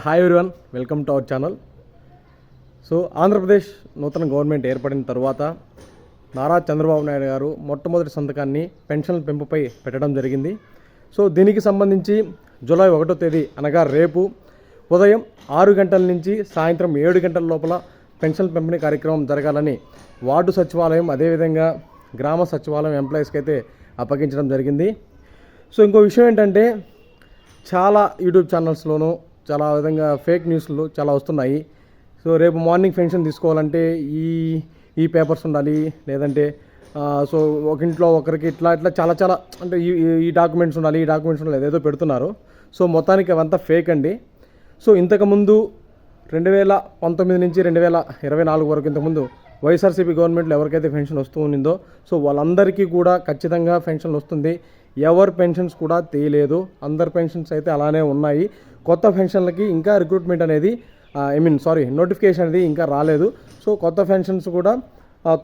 Hi everyone, welcome to our channel. So Andhra Pradesh నూతన government ఏర్పడిన తర్వాత నారా చంద్రబాబు నాయుడు గారు మొట్టమొదటి సంతకాన్ని పెన్షన్ల పెంపుపై పెట్టడం జరిగింది. సో దీనికి సంబంధించి జూలై 1వ తేదీ అనగా రేపు ఉదయం 6 గంటల నుంచి సాయంత్రం 7 గంటల లోపల పెన్షన్ పంపిణీ కార్యక్రమం జరగాలని వార్డు సచివాలయం అదేవిధంగా గ్రామ సచివాలయం ఎంప్లాయీస్కి అయితే అప్పగించడం జరిగింది. సో ఇంకో విషయం ఏంటంటే, చాలా యూట్యూబ్ ఛానల్స్లోనూ చాలా విధంగా ఫేక్ న్యూస్లు చాలా వస్తున్నాయి. సో రేపు మార్నింగ్ పెన్షన్ తీసుకోవాలంటే ఈ పేపర్స్ ఉండాలి, లేదంటే సో ఒక ఇంట్లో ఒకరికి ఇట్లా చాలా అంటే ఈ డాక్యుమెంట్స్ ఉండాలి, ఈ డాక్యుమెంట్స్ ఉండాలి, ఏదో పెడుతున్నారు. సో మొత్తానికి అవంతా ఫేక్ అండి. సో ఇంతకుముందు 2019 నుంచి 2024 వరకు ఇంతకుముందు వైఎస్ఆర్సీపీ గవర్నమెంట్లో ఎవరికైతే పెన్షన్ వస్తూ ఉండిందో సో వాళ్ళందరికీ కూడా ఖచ్చితంగా పెన్షన్ వస్తుంది. ఎవరి పెన్షన్స్ కూడా తీయలేదు, అందరి పెన్షన్స్ అయితే అలానే ఉన్నాయి. కొత్త పెన్షన్లకి ఇంకా రిక్రూట్మెంట్ అనేది నోటిఫికేషన్ అనేది ఇంకా రాలేదు. సో కొత్త పెన్షన్స్ కూడా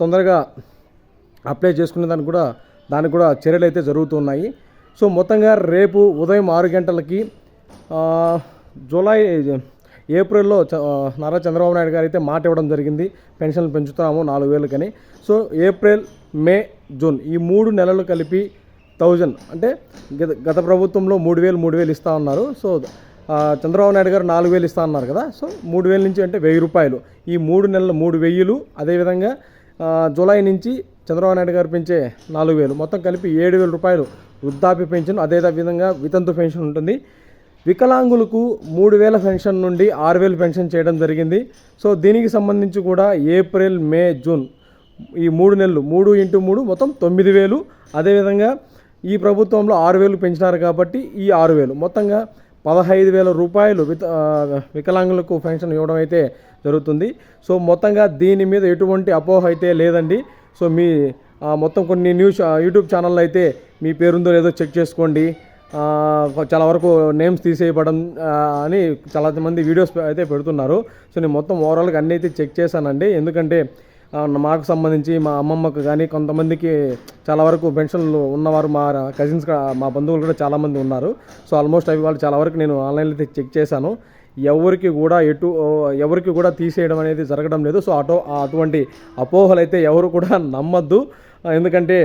తొందరగా అప్లై చేసుకునే దానికి కూడా చర్యలు అయితే జరుగుతున్నాయి. సో మొత్తంగా రేపు ఉదయం 6 గంటలకి ఏప్రిల్లో నారా చంద్రబాబు నాయుడు గారు అయితే మాట ఇవ్వడం జరిగింది, పెన్షన్లు పెంచుతున్నాము 4,000 సో ఏప్రిల్, మే, జూన్ ఈ 3 నెలలు కలిపి 1000 అంటే గత ప్రభుత్వంలో 3,000 ఇస్తా ఉన్నారు. సో చంద్రబాబు నాయుడు గారు 4,000 ఇస్తా అన్నారు కదా. సో 3,000 నుంచి అంటే 1,000 రూపాయలు, ఈ 3 నెలలు 3,000. అదేవిధంగా జూలై నుంచి చంద్రబాబు నాయుడు గారు పెంచే 4,000 మొత్తం కలిపి 7,000 రూపాయలు వృద్ధాప్య పెన్షన్, అదేవిధంగా వితంతు పెన్షన్ ఉంటుంది. వికలాంగులకు 3,000 పెన్షన్ నుండి 6,000 పెన్షన్ చేయడం జరిగింది. సో దీనికి సంబంధించి కూడా ఏప్రిల్, మే, జూన్ ఈ 3 నెలలు 3 × 3 మొత్తం 9,000. అదేవిధంగా ఈ ప్రభుత్వంలో 6,000 పెంచినారు కాబట్టి ఈ 6,000 మొత్తంగా 15,000 రూపాయలు వికలాంగులకు పెన్షన్ ఇవ్వడం అయితే జరుగుతుంది. సో మొత్తంగా దీని మీద ఎటువంటి అపోహ అయితే లేదండి. సో మీ మొత్తం కొన్ని యూట్యూబ్ ఛానల్లో అయితే మీ పేరుందో లేదో చెక్ చేసుకోండి. చాలా వరకు నేమ్స్ తీసేయబడం అని చాలామంది వీడియోస్ అయితే పెడుతున్నారు. సో నేను మొత్తం ఓవరాల్గా అన్నీ అయితే చెక్ చేశానండి. ఎందుకంటే మాకు సంబంధించి మా అమ్మమ్మకు కానీ కొంతమందికి చాలా వరకు పెన్షన్లు ఉన్నవారు మా కజిన్స్ మా బంధువులు కూడా చాలామంది ఉన్నారు. సో ఆల్మోస్ట్ అవి వాళ్ళు చాలా వరకు నేను ఆన్లైన్లో అయితే చెక్ చేశాను. ఎవరికి కూడా తీసేయడం అనేది జరగడం లేదు. సో అటువంటి అపోహలు అయితే ఎవరు కూడా నమ్మద్దు. ఎందుకంటే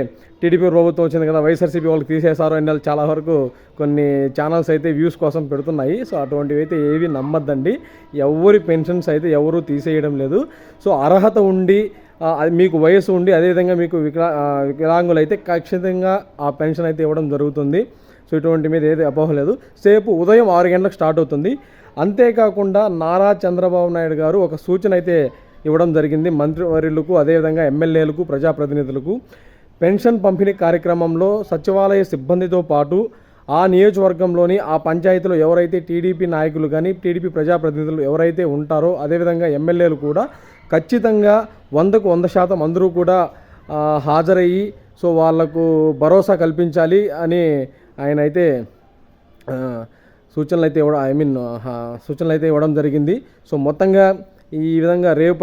టీడీపీ ప్రభుత్వం వచ్చింది కదా, వైఎస్ఆర్సీపీ వాళ్ళకి తీసేశారు అని చాలా వరకు కొన్ని ఛానల్స్ అయితే వ్యూస్ కోసం పెడుతున్నాయి. సో అటువంటివి అయితే ఏవి నమ్మద్దండి. ఎవరి పెన్షన్స్ అయితే ఎవరు తీసేయడం లేదు. సో అర్హత ఉండి మీకు వయసు ఉండి అదేవిధంగా మీకు వికలాంగులు అయితే ఖచ్చితంగా ఆ పెన్షన్ అయితే ఇవ్వడం జరుగుతుంది. సో ఇటువంటి మీద ఏది అపోహ లేదు. సేపు ఉదయం 6 గంటలకు స్టార్ట్ అవుతుంది. అంతేకాకుండా నారా చంద్రబాబు నాయుడు గారు ఒక సూచన అయితే ఇవ్వడం జరిగింది మంత్రివర్యులకు, అదేవిధంగా ఎమ్మెల్యేలకు, ప్రజాప్రతినిధులకు. పెన్షన్ పంపిణీ కార్యక్రమంలో సచివాలయ సిబ్బందితో పాటు ఆ నియోజకవర్గంలోని ఆ పంచాయతీలో ఎవరైతే టీడీపీ నాయకులు కానీ టీడీపీ ప్రజాప్రతినిధులు ఎవరైతే ఉంటారో అదేవిధంగా ఎమ్మెల్యేలు కూడా ఖచ్చితంగా 100కు 100% అందరూ కూడా హాజరయ్యి సో వాళ్లకు భరోసా కల్పించాలి అని ఆయన అయితే సూచనలు అయితే ఇవ్వడం జరిగింది. సో మొత్తంగా ఈ విధంగా రేపు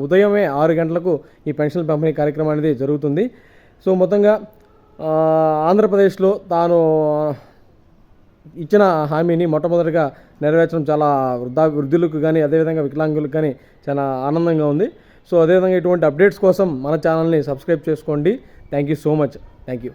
ఉదయమే 6 గంటలకు ఈ పెన్షన్ పంపిణీ కార్యక్రమం అనేది జరుగుతుంది. సో మొత్తంగా ఆంధ్రప్రదేశ్లో తాను ఇచ్చిన హామీని మొట్టమొదటిగా నెరవేర్చడం చాలా వృద్ధులకు కానీ అదేవిధంగా వికలాంగులకు కానీ చాలా ఆనందంగా ఉంది. సో అదేవిధంగా ఇటువంటి అప్డేట్స్ కోసం మన ఛానల్ని సబ్స్క్రైబ్ చేసుకోండి. Thank you so much. Thank you.